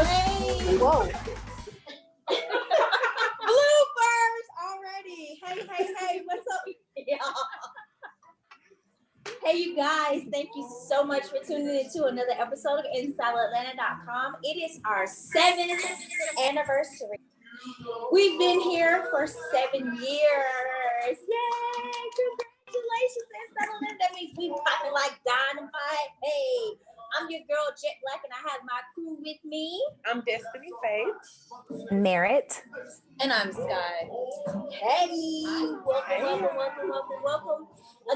Hey. Whoa. Bloopers already. Hey, what's up, y'all? Hey, you guys, thank you so much for tuning in to another episode of InStyleAtlanta.com. It is our 7th anniversary. We've been here for 7 years. Yay! Congratulations, InStyle Atlanta. That means we popping like dynamite. Hey, I'm your girl, Jet Black, and I have my crew with me. I'm Destiny Faith. Merit. And I'm Sky. Hey, welcome.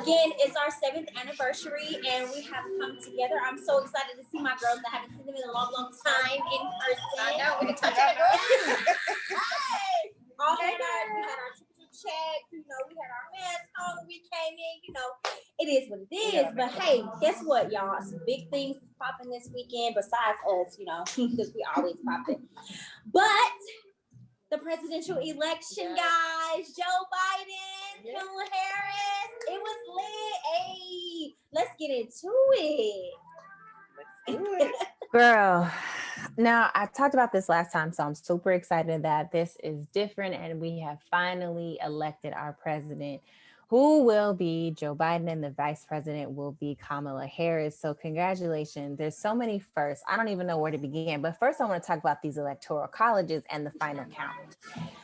Again, it's our 7th anniversary, and we have come together. I'm so excited to see my girls. I haven't seen them in a long time in person. I know, we can touch it, girl. Hey! We had our temperature check, we had our masks on when we came in, it is what it is. But hey, guess what, y'all? Some big things is popping this weekend besides us, because we always popping. But the presidential election, guys, Joe Biden, Kamala Harris, it was lit. Hey, let's get into it. Girl, now I talked about this last time, so I'm super excited that this is different and we have finally elected our president, who will be Joe Biden, and the vice president will be Kamala Harris. So congratulations. There's so many firsts. I don't even know where to begin, but first I want to talk about these electoral colleges and the final count.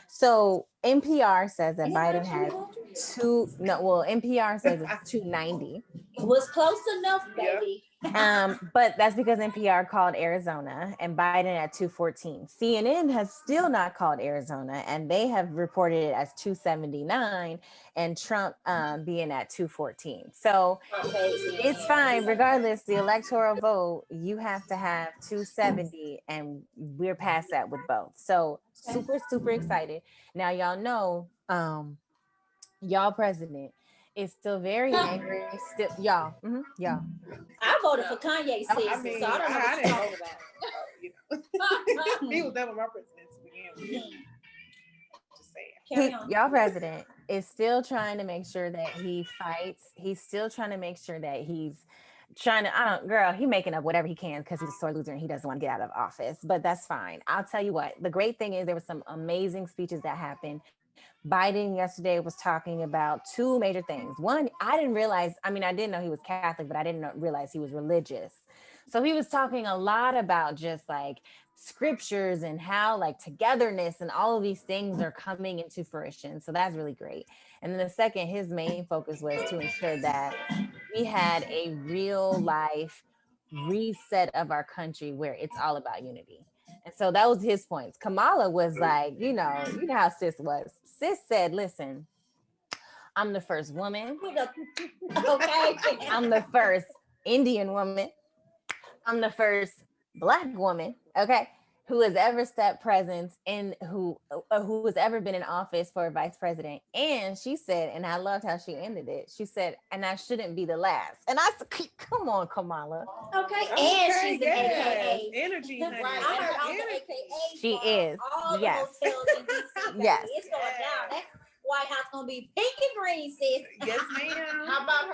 So NPR says that Biden has NPR says it's 290. It was close enough, baby. But that's because NPR called Arizona and Biden at 214. CNN has still not called Arizona, and they have reported it as 279, and Trump being at 214. So it's fine. Regardless, the electoral vote, you have to have 270, and we're past that with both. So super excited. Now, y'all know, y'all president is still very angry. Still, y'all. I voted for Kanye, sis, so I don't know what you're talking about. He was done with my presidency again. Just saying. Y'all president is still trying to make sure that he fights. He's still trying to make sure that he's trying to, he making up whatever he can because he's a sore loser and he doesn't want to get out of office, but that's fine. I'll tell you what, the great thing is there was some amazing speeches that happened. Biden yesterday was talking about two major things. One, I didn't know he was Catholic, but I didn't realize he was religious. So he was talking a lot about just like scriptures and how like togetherness and all of these things are coming into fruition. So that's really great. And then the second, his main focus was to ensure that we had a real life reset of our country where it's all about unity. And so that was his points. Kamala was like, you know how sis was. Sis said, listen, I'm the first woman. Okay. I'm the first Indian woman. I'm the first Black woman, okay, who has ever stepped presence in who has ever been in office for a vice president. And she said, and I loved how she ended it. She said, and I shouldn't be the last. And I said, come on, Kamala. Okay. And she's an AKA. Energy, honey. Right. I heard all the AKA. She is. All yes. the hotels in DC. Yes. It's going down. That White House gonna be pink and green, sis. Yes, ma'am. How about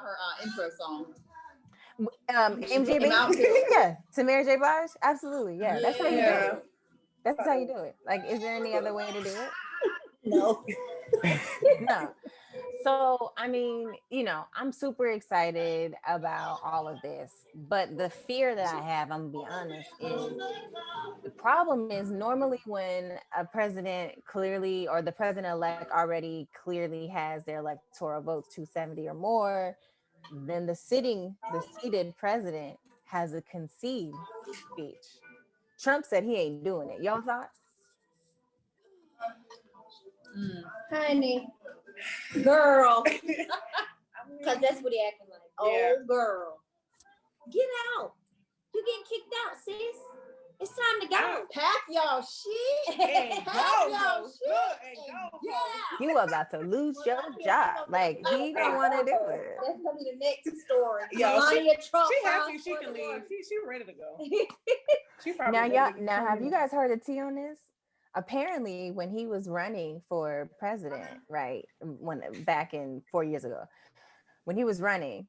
her intro song? MJB, yeah, to Mary J. Blige, absolutely, yeah. That's how you do it. That's how you do it. Like, is there any other way to do it? No. No. So, I mean, I'm super excited about all of this, but the fear that I have, I'm gonna be honest, is the problem is normally when a president clearly, or the president-elect already clearly has their electoral votes 270 or more, then the seated president has a concede speech. Trump said he ain't doing it. Y'all thoughts? Honey, girl, because that's what he acting like. Oh, girl, get out! You getting kicked out, sis. It's time to go. Pack y'all shit. And Pack go, y'all go, shit. and go. Yeah. You about to lose your job. Like, he don't want to do it. That's gonna be the next story. Yo, Melania Trump. She happy she can leave. She ready to go. She probably now have you guys heard the tea on this? Apparently, when he was running for president, right, back in 4 years ago, when he was running,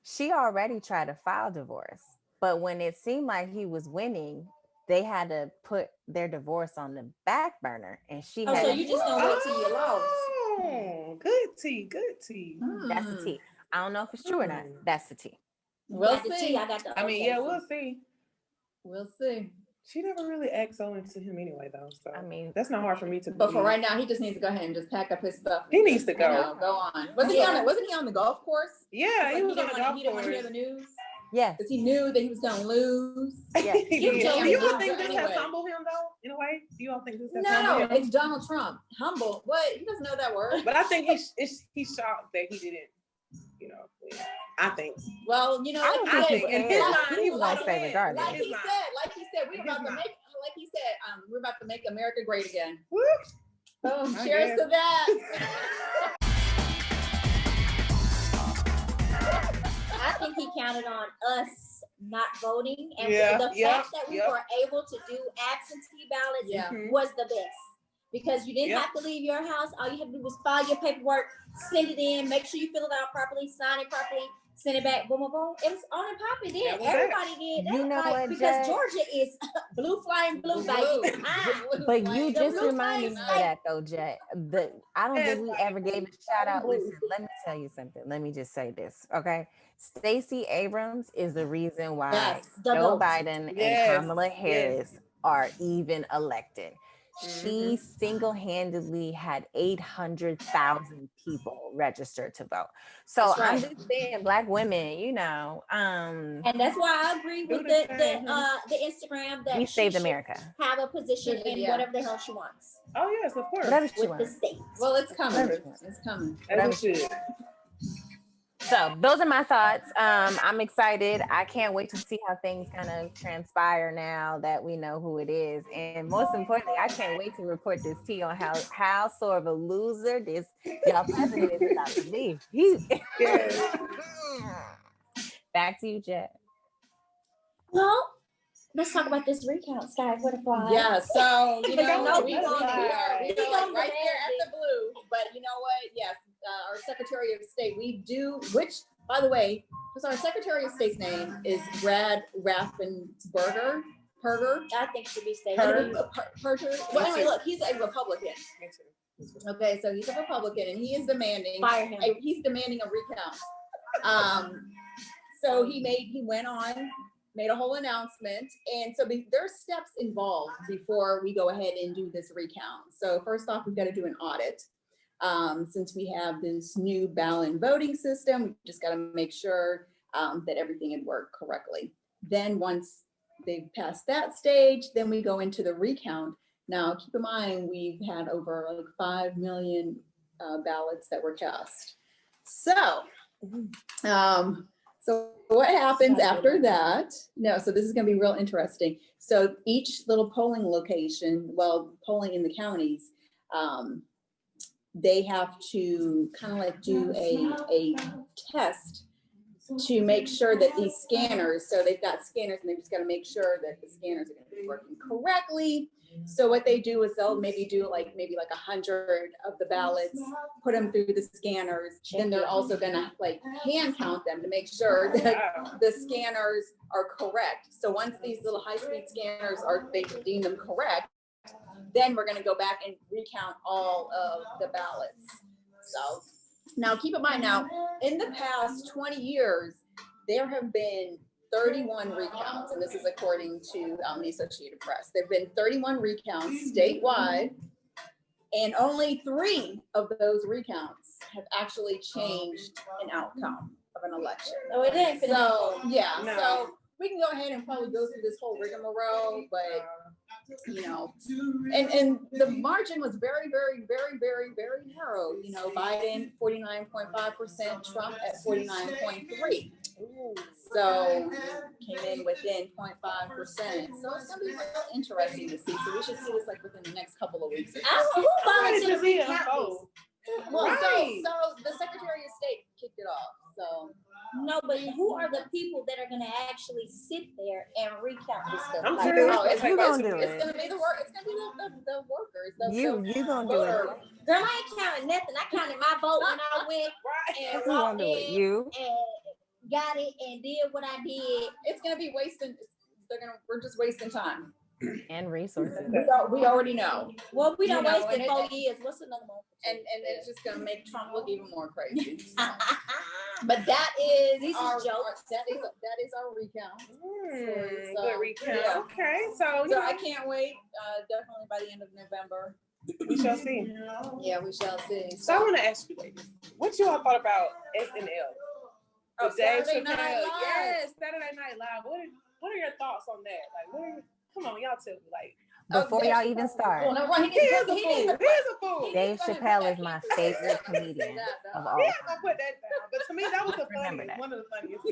she already tried to file divorce. But when it seemed like he was winning, they had to put their divorce on the back burner, and she Oh, had. so you just gonna wait till you lost? Oh, good tea, good tea. That's the tea. I don't know if it's true or not. That's the tea. We'll Got the see. tea, I got the. I mean, okay, yeah, so- we'll see. We'll see. She never really acts so into him anyway, though. So I mean, that's not hard for me to But for believe. right now, he just needs to go ahead and just pack up his stuff. He needs to You go. know, go on. Wasn't he on the golf course? Yeah, he Like, was on the golf he didn't want to hear course. the news yes, because he knew that he was going to lose. Yeah. He You did. told Do me you to all think do this anyway. has humbled him, though? In a way, do you all think this has No, humbled him? it's Donald Trump. Humble. What? He doesn't know that word. But I think he's shocked that he didn't. You know, win. I think. Well, you know, I don't like think he in said, his cared. mind, He was gonna wanna say win. regardless. like he His said, we're In about his to mind. make, like he said, we're about to make America great again. Whoop. Boom. I Cheers guess. to that. I think he counted on us not voting, and Yeah, the yep, fact that we yep. were able to do absentee ballots Yeah. Mhm. was the best. Because you didn't Yep. have to leave your house. All you had to do was file your paperwork, send it in, make sure you fill it out properly, sign it properly, send it back, boom, boom, boom. It was on and popping then. That was it. Everybody did that. You know like, what, because Jay? Georgia is blue flying blue, baby. Ah. But you The just blue reminded me flags, of that though, Jet. I don't think we Yes, ever gave a shout out. blue. Listen, let me tell you something. Let me just say this, okay? Stacey Abrams is the reason why Yes, the Joe goat. Biden Yes, and Kamala yes. Harris are even elected. She Mhm. single-handedly had 800,000 people registered to vote. So That's I'm right. just saying, Black women, And that's why I agree with Do the thing, the Instagram that we she saved should America. have a position in Yeah. whatever the hell she wants Oh yes, of course. Whatever she with the wants. state. Well, it's coming. Whatever. It's coming. As it should. So those are my thoughts. I'm excited. I can't wait to see how things kind of transpire now that we know who it is. And most importantly, I can't wait to report this tea on how sort of a loser this y'all president is about to be. Yes. Back to you, Jet. Well, let's talk about this recount, Sky Butterfly. Yeah, so you But know, you know we we are gonna- like gonna right there demand at the blue. But you know what? Yes, our Secretary of State, we do. Which, by the way, because our Secretary of State's name is Brad Raffensperger. Perger. I think it should be state. Perger. Well, anyway, look, he's a Republican. Me too. Okay, so he's a Republican, and he is demanding. Fire him. He's demanding a recount. So he went on, made a whole announcement, and so there's steps involved before we go ahead and do this recount. So first off, we've got to do an audit. Since we have this new ballot voting system, we just got to make sure that everything had worked correctly. Then once they've passed that stage, then we go into the recount. Now, keep in mind, we've had over like 5 million ballots that were cast. So what happens after that? No, so this is going to be real interesting. So each little polling location, well, polling in the counties, they have to kind of like do a test to make sure that these scanners, so they've got scanners and they've just got to make sure that the scanners are going to be working correctly. So what they do is they'll maybe do like 100 of the ballots, put them through the scanners. Then they're also going to like hand count them to make sure that the scanners are correct. So once these little high-speed scanners they deem them correct, then we're going to go back and recount all of the ballots. So now keep in mind, now in the past 20 years, there have been 31 recounts, and this is according to the Associated Press. There have been 31 recounts statewide, and only 3 of those recounts have actually changed an outcome of an election. Oh, it is. So yeah, No. so we can go ahead and probably go through this whole rigmarole, but you know, and the margin was very, very, very, very, very narrow. You know, Biden 49.5%, Trump at 49.3%. So came in within 0.5%. So it's gonna be real interesting to see. So we should see this like within the next couple of weeks. I don't know who I'm ready volunteered to to see it recount unfold. this. Well, Right. so the Secretary of State kicked it off. So No, but who are the people that are gonna actually sit there and recount this stuff? I'm Like, sure oh, it's You gonna gonna do it's it. gonna be the work. It's gonna be the workers. You gonna do voter. it. girl, I ain't counting nothing. I counted my vote when I went Right. and You gonna walked do it. in You. and got it and did what I did. It's gonna be wasting. We're just wasting time. And resources. We already know. Well, we don't You know, wasted and 4 years. What's another one? And it's just gonna make Trump look even more crazy. But that is These our are jokes. that is our recount. So, Good recount. yeah. Okay, so So I can't wait. Definitely by the end of November. we shall see. Yeah, we shall see. So I want to ask you, ladies, what you all thought about SNL? Oh, Dave Saturday Night Chappelle. Live. Yes, Saturday Night Live. What are your thoughts on that? Like, come on, y'all tell me. Like, Before y'all even start, Oh, no, right. he is a fool. He is a fool. Dave Chappelle is my favorite comedian of all Yeah, time. I'm gonna put that down. But to me, that was the Remember funniest, that. one of the funniest.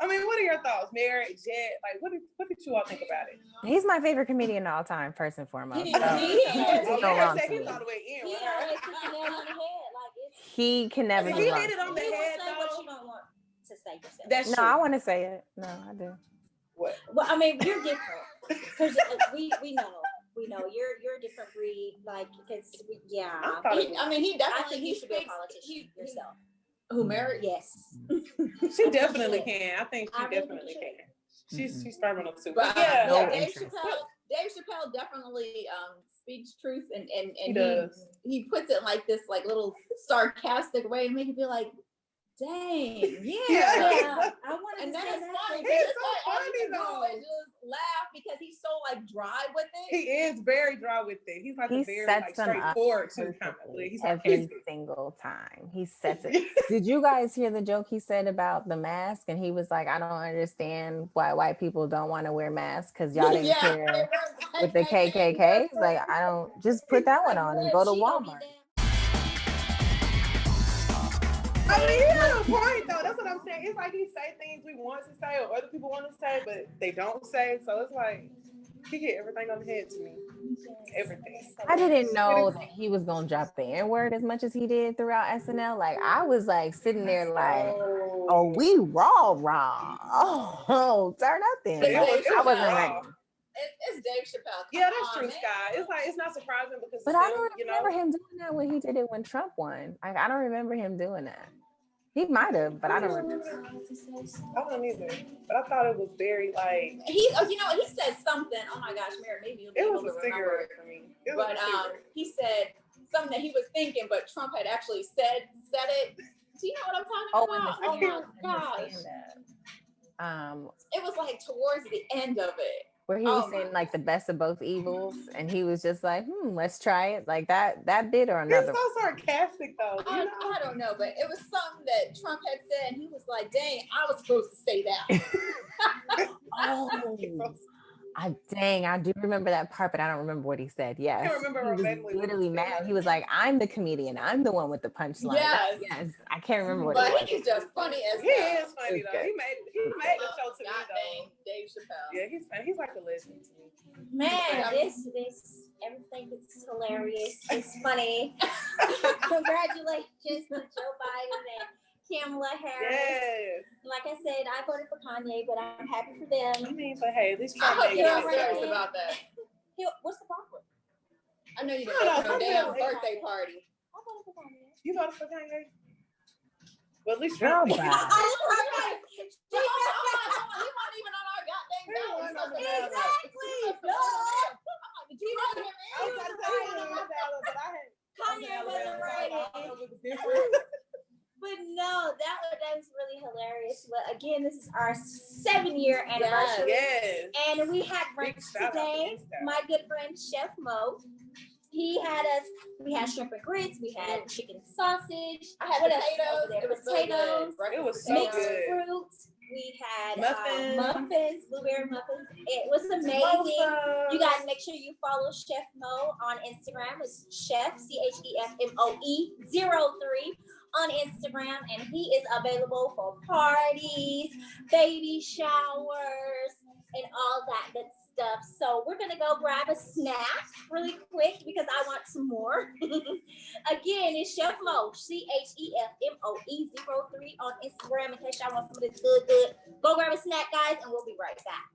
I mean, what are your thoughts, Mary, Jet? Like, what did you all think about it? He's my favorite comedian of all time, first and foremost. He So is. Don't go Mary wrong said to he's me. all the way in He with her. always hit the nail on the head. Like it's. He can never He do wrong. hit it on the You will head, say what though. you don't want to say yourself. That's No, true. I want to say it. No, I do. What? Well, I mean, you're different because we know you're a different breed. Like because I thought it was, I mean, he I definitely think you should be a speaks- politician yourself. Who married? Yes. she definitely can. I think she I really definitely think can. She's firm on too. But yeah, No Dave interest. Dave Chappelle definitely speaks truth and he does. he puts it like this like little sarcastic way to make you be like, dang, yeah. Yeah. I wanted And to then say it's that. funny. He's It's so like, all you funny, can do though. is just laugh because he's so like dry with it. He is very dry with it. He's like He a very sets like them up straightforward too, kind of. perfectly He's every sarcastic. single time. He sets it. Did you guys hear the joke he said about the mask? And he was like, I don't understand why white people don't want to wear masks because y'all didn't care with the KKK. Like, I don't just put that one on and go to Walmart. I mean, he had a point though. That's what I'm saying. It's like he say things we want to say or other people want to say, but they don't say. So it's like he hit everything on the head to me. Everything. I didn't know that he was gonna drop the N-word as much as he did throughout SNL. Like I was like sitting there like, oh, we wrong. Oh, turn up then. It was I wasn't raw. ready. It's Dave Chappelle. Yeah, Come that's on, true, man. Sky. It's like it's not surprising because But it's I him, don't you know. remember him doing that when he did it when Trump won. I don't remember him doing that. He might have, but I don't remember. I don't either. But I thought it was very like He said something. Oh my gosh, Mary, maybe you'll be it able was to a remember cigarette it. for me. It was But a cigarette. he said something that he was thinking, but Trump had actually said it. Do you know what I'm talking about? Oh, Oh my gosh. stand-up. It was like towards the end of it. Where he was Oh, saying my. like the best of both evils, and he was just like, let's try it. Like that bit or He's another. so sarcastic though. You know? I don't know, but it was something that Trump had said, and he was like, dang, I was supposed to say that. I do remember that part, but I don't remember what he said. Yes. I can't remember He was exactly what he literally said. mad. He was like, I'm the comedian. I'm the one with the punchline. Yes. Yes. I can't remember what But it was. he's just funny as He hell. is funny It's though. good. He made the show to me God though. dang, Dave Chappelle. Yeah, he's funny. He's like a legend to me. Man, this everything is hilarious. It's funny. Congratulations to Joe Biden and Kamala Harris. Yes. Like I said, I voted for Kanye, but I'm happy for I them. mean, but hey, at least I Trump hope made you're Yeah, it. right. serious about that. What's the problem? I know you I didn't don't go to know, no damn something- birthday party. I voted for Kanye. You voted for Kanye? Well, at least Girl, Trump. bye. He wasn't even on our goddamn ballot. Exactly. No. Did you vote him I was about to say he was on my ballot, but I had Kanye wasn't ready. I don't know if it was different. But no, that was really hilarious. But again, this is our 7-year anniversary. Yes. And we had Big brunch shout out to today. Insta. My good friend Chef Mo. We had shrimp and grits, we had chicken sausage, I had what else potatoes. over there? It was so Potatoes, good. It was so mixed good. fruits. We had Muffins. muffins, blueberry muffins. It was amazing. You guys make sure you follow Chef Mo on Instagram. It's Chef CHEFMOE03 on Instagram, and he is available for parties, baby showers, and all that good stuff. So we're gonna go grab a snack really quick because I want some more. Again, it's Chef Mo, CHEFMOE03 on Instagram in case y'all want some of this good. Go grab a snack, guys, and we'll be right back.